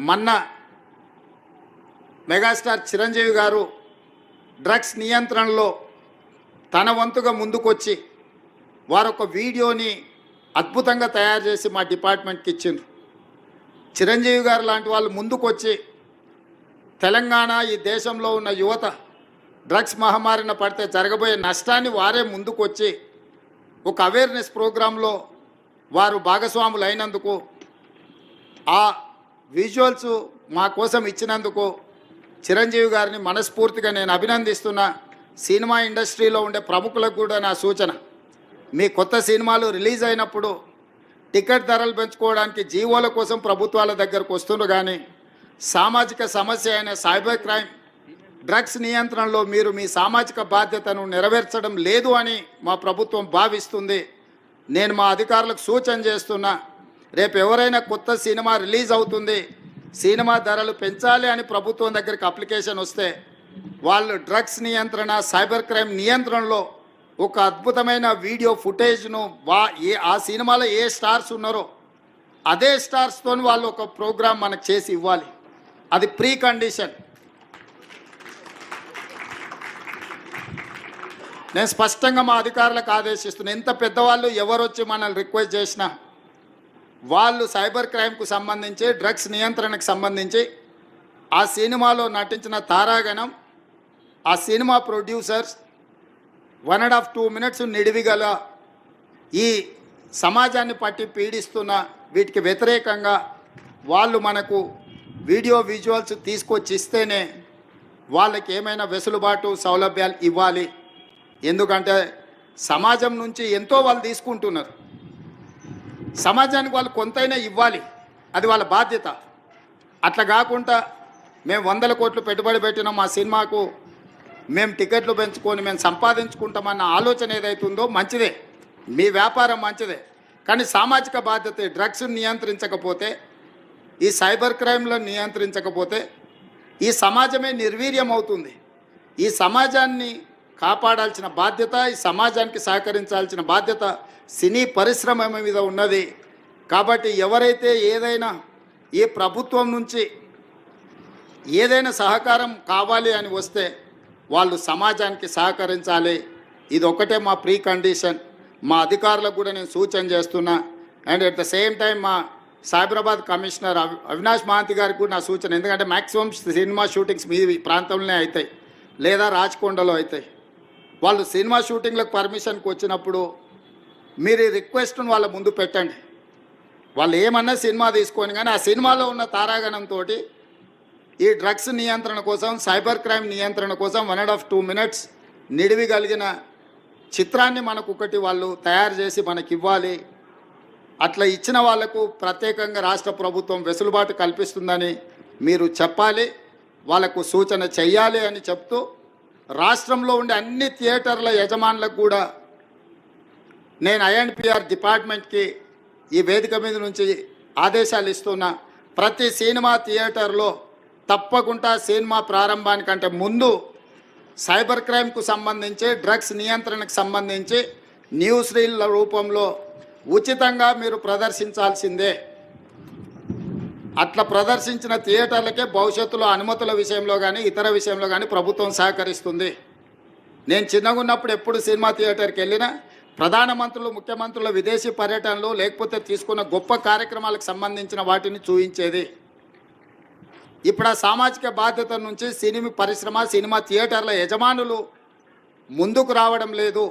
మొన్న మెగాస్టార్ చిరంజీవి గారు డ్రగ్స్ నియంత్రణలో తన వంతుగా ముందుకొచ్చి వారొక వీడియోని అద్భుతంగా తయారు చేసి మా డిపార్ట్మెంట్కి ఇచ్చిండ్రు. చిరంజీవి గారు లాంటి వాళ్ళు ముందుకొచ్చి తెలంగాణ ఈ దేశంలో ఉన్న యువత డ్రగ్స్ మహమ్మారిన పడితే జరగబోయే నష్టాన్ని వారే ముందుకొచ్చి ఒక అవేర్నెస్ ప్రోగ్రాంలో వారు భాగస్వాములు అయినందుకు, ఆ విజువల్స్ మా కోసం ఇచ్చినందుకు చిరంజీవి గారిని మనస్ఫూర్తిగా నేను అభినందిస్తున్నా. సినిమా ఇండస్ట్రీలో ఉండే ప్రముఖులకు కూడా నా సూచన, మీ కొత్త సినిమాలు రిలీజ్ అయినప్పుడు టికెట్ ధరలు పెంచుకోవడానికి జీవోల కోసం ప్రభుత్వాల దగ్గరకు వస్తున్నారు, కానీ సామాజిక సమస్య అయిన సైబర్ క్రైమ్ డ్రగ్స్ నియంత్రణలో మీరు మీ సామాజిక బాధ్యతను నెరవేర్చడం లేదు అని మా ప్రభుత్వం భావిస్తుంది. నేను మా అధికారులకు సూచన చేస్తున్నా, రేపు ఎవరైనా కొత్త సినిమా రిలీజ్ అవుతుంది, సినిమా ధరలు పెంచాలి అని ప్రభుత్వం దగ్గరికి అప్లికేషన్ వస్తే వాళ్ళు డ్రగ్స్ నియంత్రణ సైబర్ క్రైమ్ నియంత్రణలో ఒక అద్భుతమైన వీడియో ఫుటేజ్ను ఆ సినిమాలో ఏ స్టార్స్ ఉన్నారో అదే స్టార్స్తో వాళ్ళు ఒక ప్రోగ్రాం మనకు చేసి ఇవ్వాలి. అది ప్రీ కండిషన్. నేను స్పష్టంగా మా అధికారులకు ఆదేశిస్తున్నాను, ఎంత పెద్దవాళ్ళు ఎవరు వచ్చి మనల్ని రిక్వెస్ట్ చేసినా వాళ్ళు సైబర్ క్రైమ్కు సంబంధించి డ్రగ్స్ నియంత్రణకు సంబంధించి ఆ సినిమాలో నటించిన తారాగణం, ఆ సినిమా ప్రొడ్యూసర్స్ 1.5-2 minutes నిడివిగల ఈ సమాజాన్ని పట్టి పీడిస్తున్న వీటికి వ్యతిరేకంగా వాళ్ళు మనకు వీడియో విజువల్స్ తీసుకొచ్చి ఇస్తేనే వాళ్ళకి ఏమైనా వెసులుబాటు సౌలభ్యాలు ఇవ్వాలి. ఎందుకంటే సమాజం నుంచి ఎంతో వాళ్ళు తీసుకుంటున్నారు, సమాజానికి వాళ్ళు కొంతైనా ఇవ్వాలి, అది వాళ్ళ బాధ్యత. అట్లా కాకుండా మేము 100 కోట్లు పెట్టుబడి పెట్టినాం మా సినిమాకు, మేము టికెట్లు పెంచుకొని మేము సంపాదించుకుంటామన్న ఆలోచన ఏదైతుందో మంచిదే, మీ వ్యాపారం మంచిదే, కానీ సామాజిక బాధ్యత డ్రగ్స్ నియంత్రించకపోతే, ఈ సైబర్ క్రైమ్లను నియంత్రించకపోతే ఈ సమాజమే నిర్వీర్యం అవుతుంది. ఈ సమాజాన్ని కాపాడాల్సిన బాధ్యత, ఈ సమాజానికి సహకరించాల్సిన బాధ్యత సినీ పరిశ్రమ మీద ఉన్నది. కాబట్టి ఎవరైతే ఏదైనా ఈ ప్రభుత్వం నుంచి ఏదైనా సహకారం కావాలి అని వస్తే వాళ్ళు సమాజానికి సహకరించాలి. ఇది ఒకటే మా ప్రీ కండిషన్. మా అధికారులకు కూడా నేను సూచన చేస్తున్నా. And at the same time మా సైబరాబాద్ కమిషనర్ అవినాష్ మహాంతి గారికి కూడా నా సూచన, ఎందుకంటే మ్యాక్సిమం సినిమా షూటింగ్స్ మీ ప్రాంతంలోనే అవుతాయి లేదా రాచకొండలో అవుతాయి. వాళ్ళు సినిమా షూటింగ్లకు పర్మిషన్కి వచ్చినప్పుడు మీరు రిక్వెస్ట్ను వాళ్ళ ముందు పెట్టండి. వాళ్ళు ఏమన్నా సినిమా తీసుకొని, కానీ ఆ సినిమాలో ఉన్న తారాగణంతో ఈ డ్రగ్స్ నియంత్రణ కోసం, సైబర్ క్రైమ్ నియంత్రణ కోసం 1.5-2 minutes నిడివి కలిగిన చిత్రాన్ని మనకు ఒకటి వాళ్ళు తయారు చేసి మనకి ఇవ్వాలి. అట్లా ఇచ్చిన వాళ్లకు ప్రత్యేకంగా రాష్ట్ర ప్రభుత్వం వెసులుబాటు కల్పిస్తుందని మీరు చెప్పాలి, వాళ్ళకు సూచన చెయ్యాలి అని చెప్తూ, రాష్ట్రంలో ఉండే అన్ని థియేటర్ల యజమానులకు కూడా నేను ఐఎన్పిఆర్ డిపార్ట్మెంట్కి ఈ వేదిక మీద నుంచి ఆదేశాలు ఇస్తున్నా. ప్రతి సినిమా థియేటర్లో తప్పకుండా సినిమా ప్రారంభానికంటే ముందు సైబర్ క్రైమ్కు సంబంధించి, డ్రగ్స్ నియంత్రణకు సంబంధించి న్యూస్ రీల్ల రూపంలో ఉచితంగా మీరు ప్రదర్శించాల్సిందే. అట్లా ప్రదర్శించిన థియేటర్లకే భవిష్యత్తులో అనుమతుల విషయంలో కానీ ఇతర విషయంలో కానీ ప్రభుత్వం సహకరిస్తుంది. నేను చిన్నగా ఉన్నప్పుడు ఎప్పుడు సినిమా థియేటర్కి వెళ్ళినా ప్రధానమంత్రులు, ముఖ్యమంత్రుల విదేశీ పర్యటనలు లేకపోతే తీసుకున్న గొప్ప కార్యక్రమాలకు సంబంధించిన వాటిని చూపించేది. ఇప్పుడు ఆ సామాజిక బాధ్యత నుంచి సినిమా పరిశ్రమ, సినిమా థియేటర్ల యజమానులు ముందుకు రావడం లేదు.